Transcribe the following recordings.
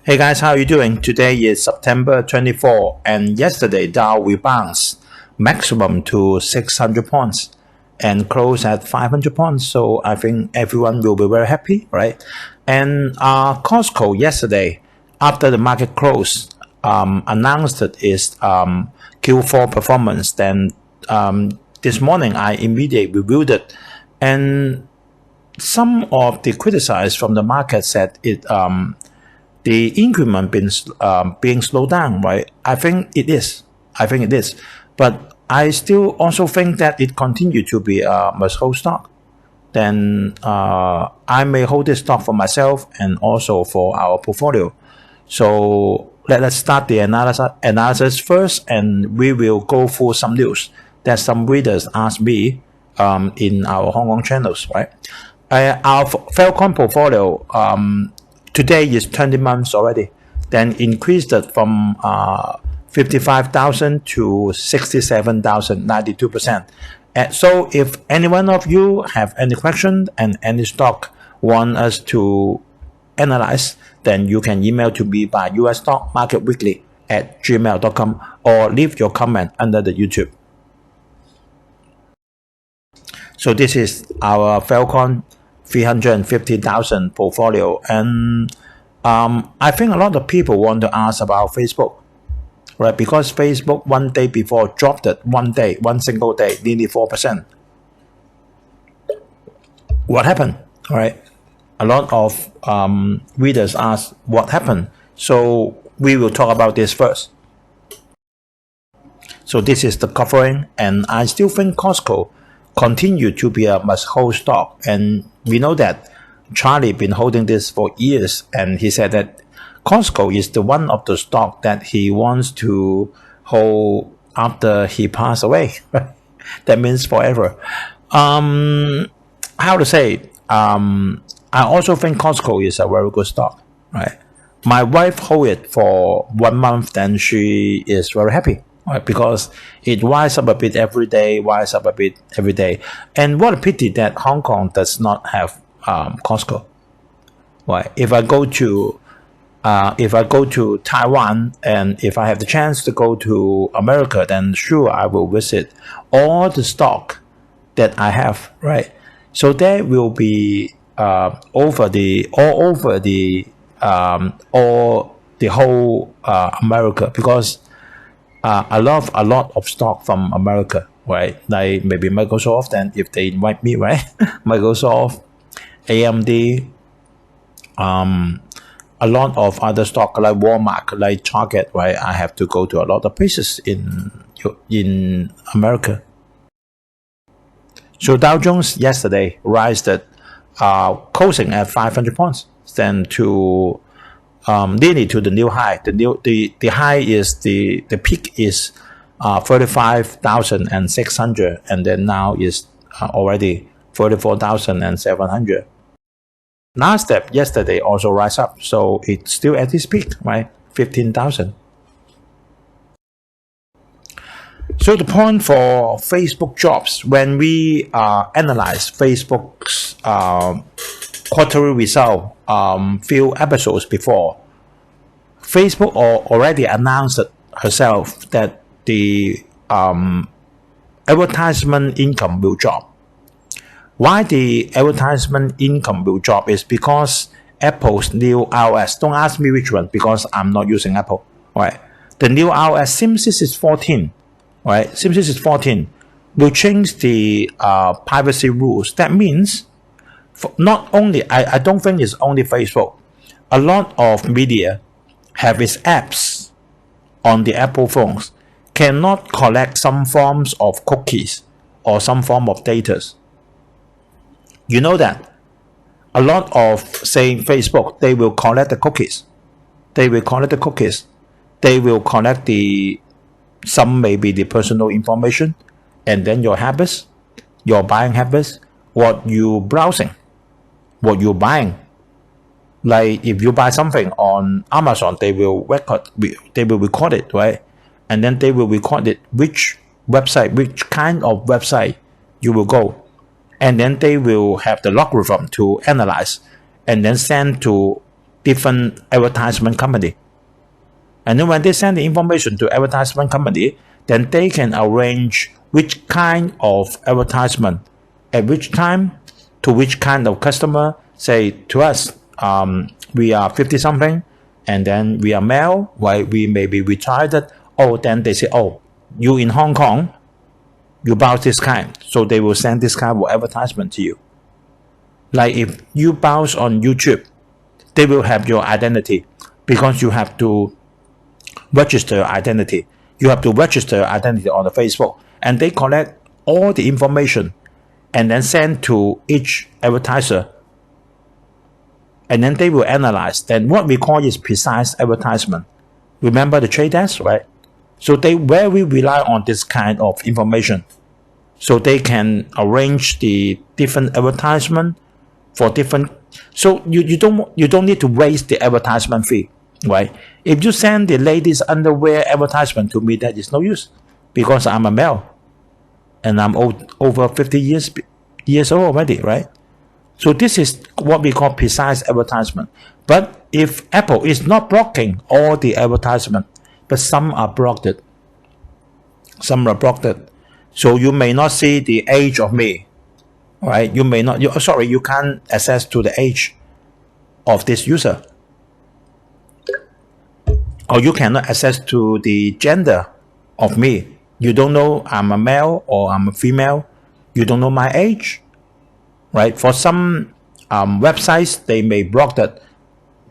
Hey guys, how are you doing? Today is September 24 and yesterday Dow rebounds maximum to 600 points and close at 500 points. So I think everyone will be very happy, right? And Costco yesterday, after the market closed, announced its Q4 performance. Then this morning I immediately reviewed it, and some of the criticized from the market said the increment being slowed down, right? I think it is. But I still also think that it continued to be a must-hold stock. Then I may hold this stock for myself and also for our portfolio. So let's start the analysis first, and we will go through some news that some readers asked me in our Hong Kong channels, right? Our Falcon portfolio today is 20 months already, then increased it from 55,000 to 67,000, 92%. And so if any one of you have any question and any stock want us to analyze, then you can email to me by usstockmarketweekly@gmail.com or leave your comment under the YouTube. So this is our Falcon 350,000 portfolio, and I think a lot of people want to ask about Facebook, right? Because Facebook one day before dropped it one single day, nearly 4%. What happened, right? A lot of readers ask what happened. So we will talk about this first. So this is the covering, and I still think Costco continue to be a must-hold stock, and we know that Charlie been holding this for years, and he said that Costco is the one of the stock that he wants to hold after he passed away. That means forever. How to say? I also think Costco is a very good stock, right? My wife hold it for 1 month, then she is very happy. Right, because it rises up a bit every day, and what a pity that Hong Kong does not have Costco. Right, if I go to Taiwan, and if I have the chance to go to America, then sure I will visit all the stock that I have. Right, so there will be all over the whole America, because I love a lot of stock from America, right? Like maybe Microsoft, and if they invite me, right? Microsoft, AMD, a lot of other stock like Walmart, like Target, right? I have to go to a lot of places in America. So Dow Jones yesterday rised at closing at 500 points, then to nearly to the new high. The high is the peak is 35,600, and then now is already 34,700. Nasdaq yesterday also rise up, so it's still at its peak, right? 15,000. So the point for Facebook jobs, when we analyze Facebook's quarterly result few episodes before, Facebook already announced herself that the advertisement income will drop. Why the advertisement income will drop is because Apple's new iOS. Don't ask me which one, because I'm not using Apple. Right, the new iOS SimSys 14, right? SimSys 14 will change the privacy rules. That means not only, I don't think it's only Facebook. A lot of media have its apps on the Apple phones cannot collect some forms of cookies or some form of data. You know that a lot of, say, Facebook, they will collect the cookies. They will collect some maybe the personal information, and then your habits, your buying habits, what you browsing, what you're buying. Like if you buy something on Amazon, they will record it, right? And then they will record it, which kind of website you will go. And then they will have the logarithm to analyze, and then send to different advertisement company. And then when they send the information to advertisement company, then they can arrange which kind of advertisement at which time to which kind of customer. Say to us, we are 50 something, and then we are male, right? We may be retired. Oh, then they say, oh, you in Hong Kong, you browse this kind. So they will send this kind of advertisement to you. Like if you browse on YouTube, they will have your identity because you have to register your identity. You have to register your identity on the Facebook, and they collect all the information and then send to each advertiser. And then they will analyze. Then what we call is precise advertisement. Remember the trade desk, right? So they very rely on this kind of information. So they can arrange the different advertisement for different. So you don't need to waste the advertisement fee, right? If you send the ladies underwear advertisement to me, that is no use because I'm a male and I'm over 50 years old already, right? So this is what we call precise advertisement. But if Apple is not blocking all the advertisement, but some are blocked, so you may not see the age of me, right? You may not. You can't access to the age of this user, or you cannot access to the gender of me. You don't know I'm a male or I'm a female. You don't know my age, right? For some websites, they may block that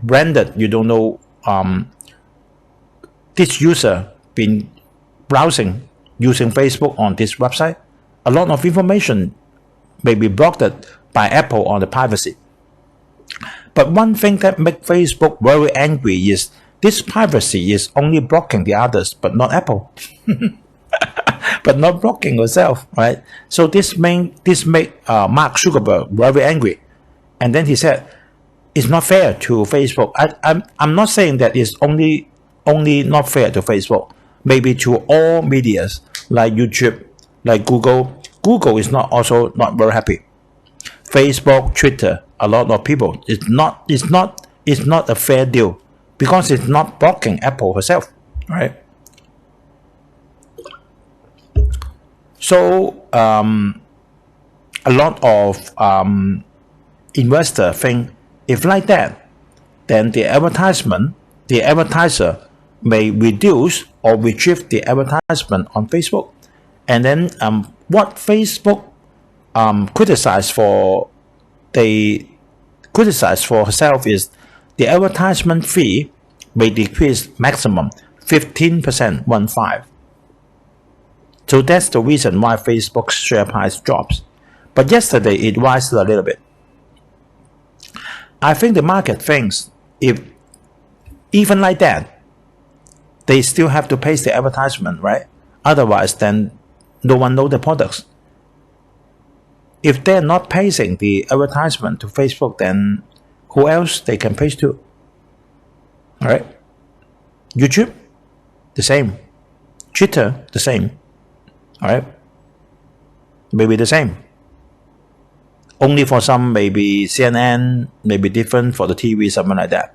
branded. You don't know this user been browsing using Facebook on this website. A lot of information may be blocked by Apple on the privacy. But one thing that makes Facebook very angry is this privacy is only blocking the others, but not Apple. But not blocking yourself, right? So this make Mark Zuckerberg very angry. And then he said, it's not fair to Facebook. I'm not saying that it's only not fair to Facebook. Maybe to all medias like YouTube, like Google. Google is not very happy. Facebook, Twitter, a lot of people. It's not a fair deal because it's not blocking Apple herself, right? So a lot of investors think if like that, then the advertiser may reduce or retrieve the advertisement on Facebook. And then what Facebook criticize for herself is the advertisement fee may decrease maximum 15%, 15. So that's the reason why Facebook's share price drops. But yesterday it rises a little bit. I think the market thinks if even like that, they still have to pay the advertisement, right? Otherwise, then no one knows the products. If they're not paying the advertisement to Facebook, then who else they can pay to? All right. YouTube, the same. Twitter, the same. All right. Maybe the same. Only for some, maybe CNN, maybe different for the TV, something like that.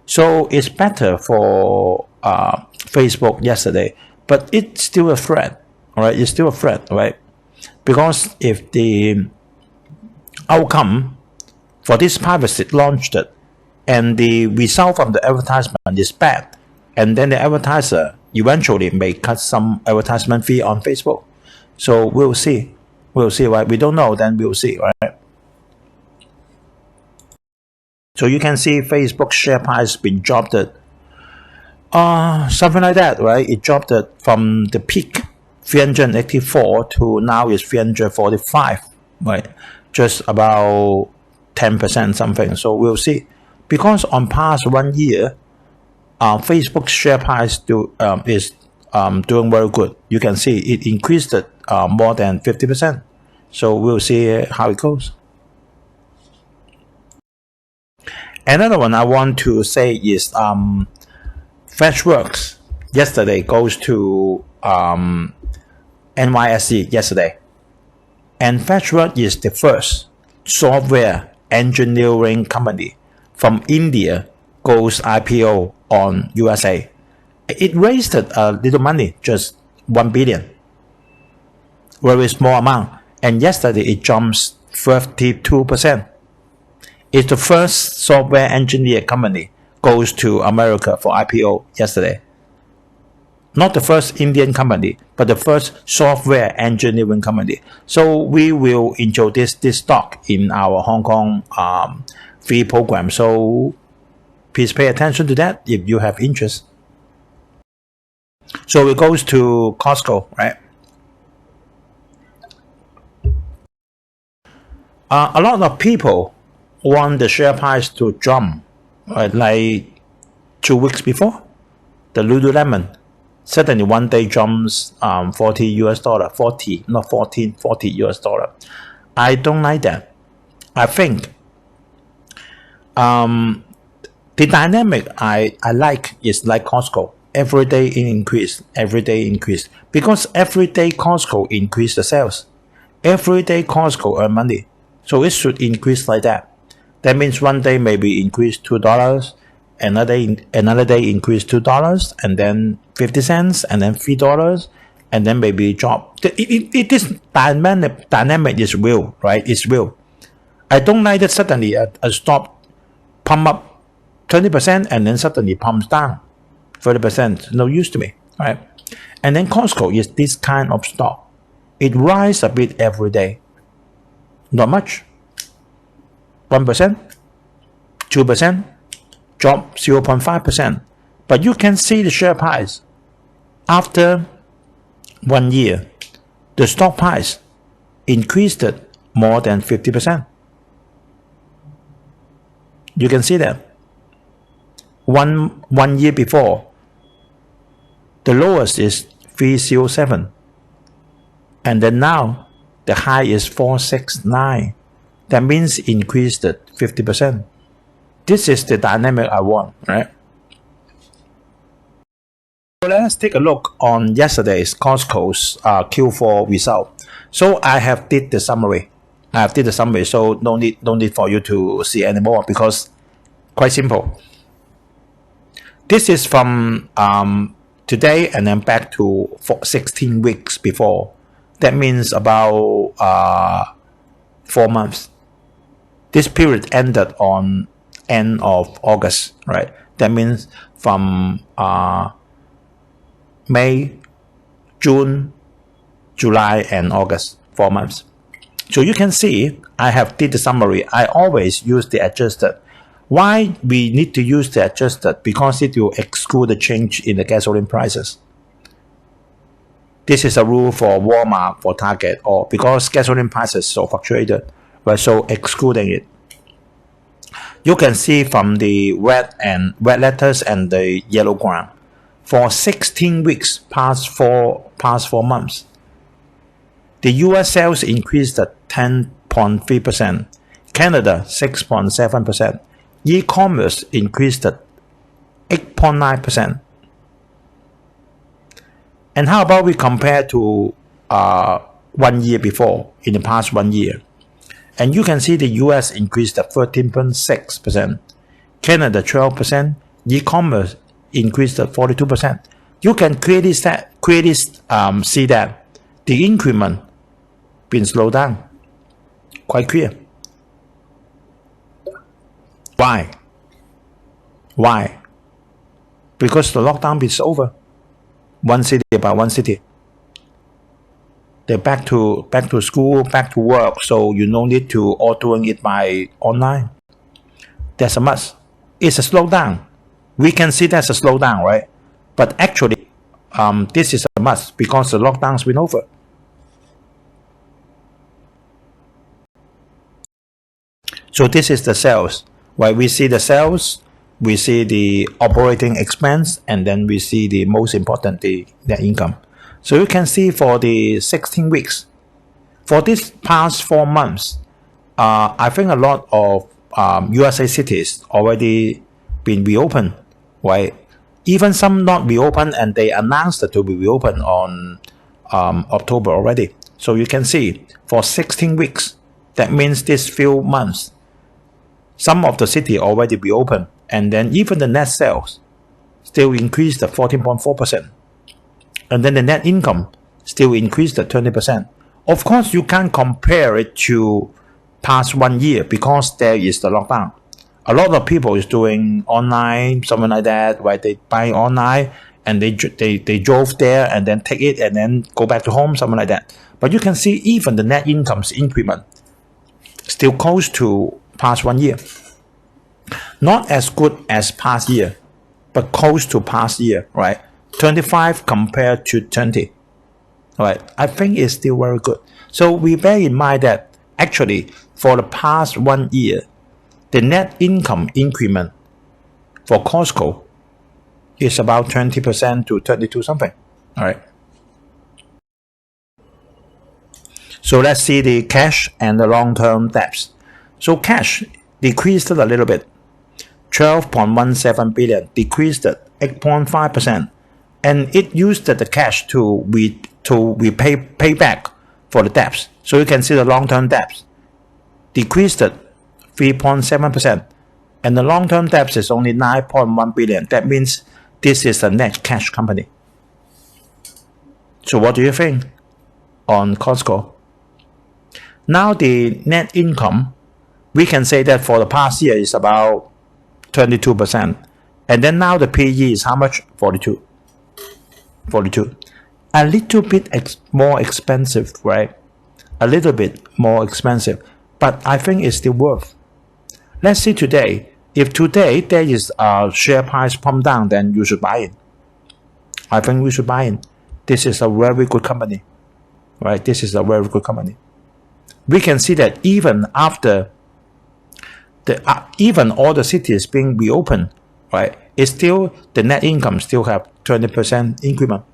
So it's better for Facebook yesterday, but it's still a threat. All right, it's still a threat, right? Because if the outcome for this privacy launched it, and the result from the advertisement is bad, and then the advertiser eventually may cut some advertisement fee on Facebook. So we'll see, right? We don't know, then we'll see, right? So you can see Facebook share price been dropped something like that, right? It dropped from the peak 384 to now is 345, right? Just about 10% something. So we'll see. Because on past 1 year, Facebook's share price is doing very good. You can see it increased more than 50%. So we'll see how it goes. Another one I want to say is Freshworks yesterday goes to NYSE yesterday. And Freshworks is the first software engineering company from India goes IPO on USA. It raised a little money, just 1 billion. Very small amount. And yesterday it jumps 32%. It's the first software engineer company goes to America for IPO yesterday. Not the first Indian company, but the first software engineering company. So we will introduce this stock in our Hong Kong free program. So please pay attention to that if you have interest. So it goes to Costco, right? A lot of people want the share price to jump, right? Like 2 weeks before, the Lululemon suddenly one day jumps 40 US dollar, 40, not 14, 40 US dollar. I don't like that. I think the dynamic I like is like Costco. Every day it increase, every day increase. Because every day Costco increase the sales. Every day Costco earn money. So it should increase like that. That means one day maybe increase $2, another day increase $2, and then 50 cents, and then $3, and then maybe drop. It is dynamic is real, right? It's real. I don't like that suddenly a stock pump up 20% and then suddenly pumps down 30%. No use to me, right? And then Costco is this kind of stock. It rises a bit every day. Not much. 1%, 2%, drop 0.5%. But you can see the share price. After 1 year, the stock price increased more than 50%. You can see that. One year before, the lowest is 307. And then now, the high is 469. That means increased 50%. This is the dynamic I want, right? So let's take a look on yesterday's Costco's Q4 result. So I have did the summary. So no need for you to see anymore because quite simple. This is from today and then back to 16 weeks before. That means about 4 months. This period ended on end of August, right? That means from May, June, July, and August, 4 months. So you can see I have did the summary. I always use the adjusted. Why we need to use the adjusted? Because it will exclude the change in the gasoline prices. This is a rule for Walmart, for Target, or because gasoline prices so fluctuated, right? So excluding it. You can see from the red letters and the yellow ground. For 16 weeks, past four months, the US sales increased at 10.3%, Canada 6.7%, e-commerce increased at 8.9%. And how about we compare to 1 year before, in the past 1 year? And you can see the US increased at 13.6%, Canada 12%, e-commerce increased at 42%. You can clearly see that the increment been slowed down. Quite clear. Why? Because the lockdown is over. One city by one city. They're back to school, back to work, so you no need to all doing it by online. That's a must. It's a slowdown. We can see that's a slowdown, right? But actually, this is a must because the lockdown's been over. So this is the sales. Right? We see the sales, we see the operating expense, and then we see the most important, the income. So you can see for the 16 weeks, for this past 4 months, I think a lot of USA cities already been reopened, right? Even some not reopened, and they announced to be reopened on October already. So you can see for 16 weeks, that means this few months, some of the city already reopened. And then even the net sales still increased at 14.4%. And then the net income still increased at 20%. Of course, you can't compare it to past 1 year because there is the lockdown. A lot of people is doing online, something like that, where they buy online and they drove there and then take it and then go back to home, something like that. But you can see even the net income's increment still close to past 1 year. Not as good as past year, but close to past year, right? 25 compared to 20, right? I think it's still very good. So we bear in mind that actually for the past 1 year, the net income increment for Costco is about 20% to 32 something, all right? So let's see the cash and the long-term debts. So cash decreased a little bit, 12.17 billion, decreased at 8.5%, and it used the cash to pay back for the debts. So you can see the long-term debts decreased at 3.7%, and the long-term debts is only 9.1 billion. That means this is a net cash company. So what do you think on Costco? Now the net income, we can say that for the past year is about 22%. And then now the PE is how much? 42. A little bit more expensive, right? A little bit more expensive. But I think it's still worth. Let's see today. If today there is a share price pump down, then you should buy it. I think we should buy it. This is a very good company, right? This is a very good company. We can see that even after even all the cities being reopened, right? It's still the net income still have 20% increment.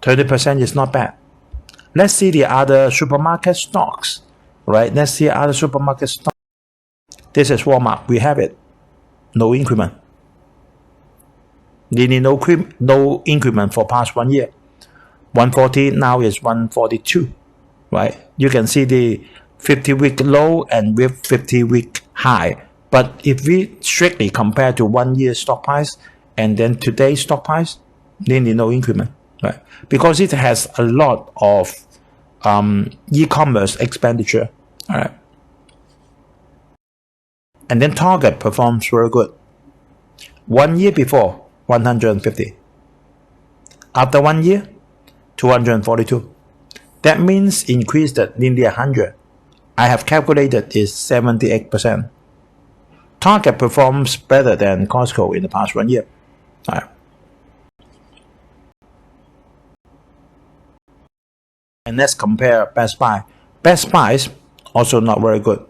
20% is not bad. Let's see the other supermarket stocks, right? Let's see other supermarket stocks. This is Walmart. We have it. No increment. Nearly no increment for past 1 year. 140 now is 142, right? You can see the 50-week low and with 50-week high. But if we strictly compare to 1 year stock price and then today's stock price, nearly no increment, right? Because it has a lot of e-commerce expenditure, all right? And then Target performs very good. 1 year before, 150. After 1 year, 242. That means increased at nearly 100. I have calculated is 78%. Target performs better than Costco in the past 1 year. All right. And let's compare Best Buy. Best Buy is also not very good.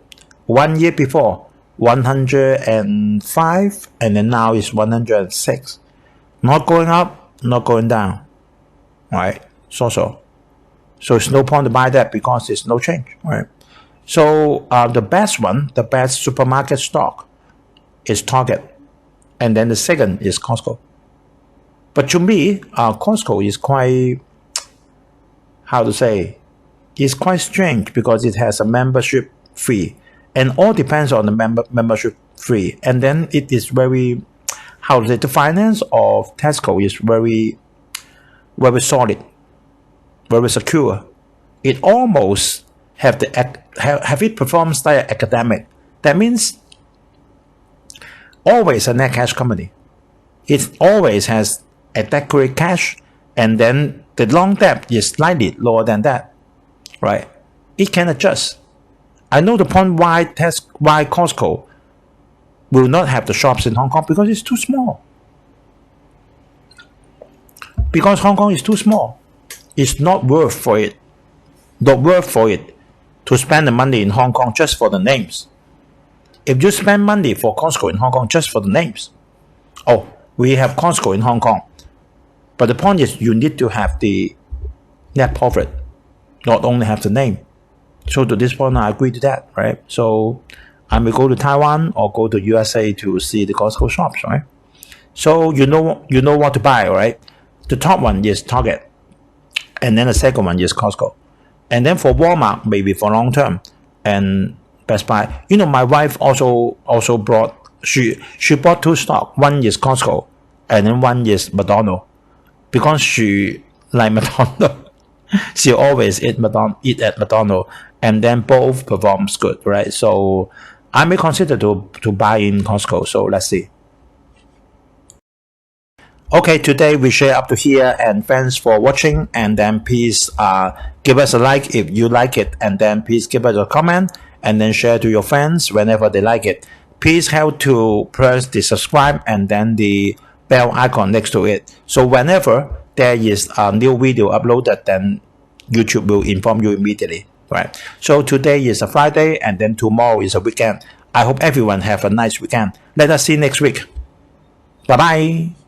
1 year before, 105, and then now is 106. Not going up, not going down. Right? So it's no point to buy that because there's no change. Right? So the best supermarket stock is Target, and then the second is Costco. But to me, Costco is quite, it's quite strange because it has a membership fee, and all depends on the membership fee. And then it is very, the finance of Tesco is very, very solid, very secure. It almost have it performs like academic. That means always a net cash company. It always has adequate cash, and then the long debt is slightly lower than that, right? It can adjust. I know the point why Costco will not have the shops in Hong Kong because it's too small. Because Hong Kong is too small. It's not worth for it to spend the money in Hong Kong just for the names. If you spend money for Costco in Hong Kong just for the names, oh, we have Costco in Hong Kong. But the point is you need to have the net profit, not only have the name. So to this point, I agree to that, right? So I may go to Taiwan or go to USA to see the Costco shops, right? So you know what to buy, right? The top one is Target, and then the second one is Costco, and then for Walmart maybe for long term, and Best Buy. My wife also brought she bought two stock. One is Costco, and then one is McDonald's. Because she like McDonald's, she always eat at McDonald's, and then both performs good, right? So I may consider to buy in Costco. So let's see. Okay, today we share up to here, and thanks for watching. And then please give us a like if you like it, and then please give us a comment, and then share to your friends whenever they like it. Please help to press the subscribe and then the bell icon next to it. So whenever there is a new video uploaded, then YouTube will inform you immediately. Right. So today is a Friday, and then tomorrow is a weekend. I hope everyone have a nice weekend. Let us see next week. Bye bye.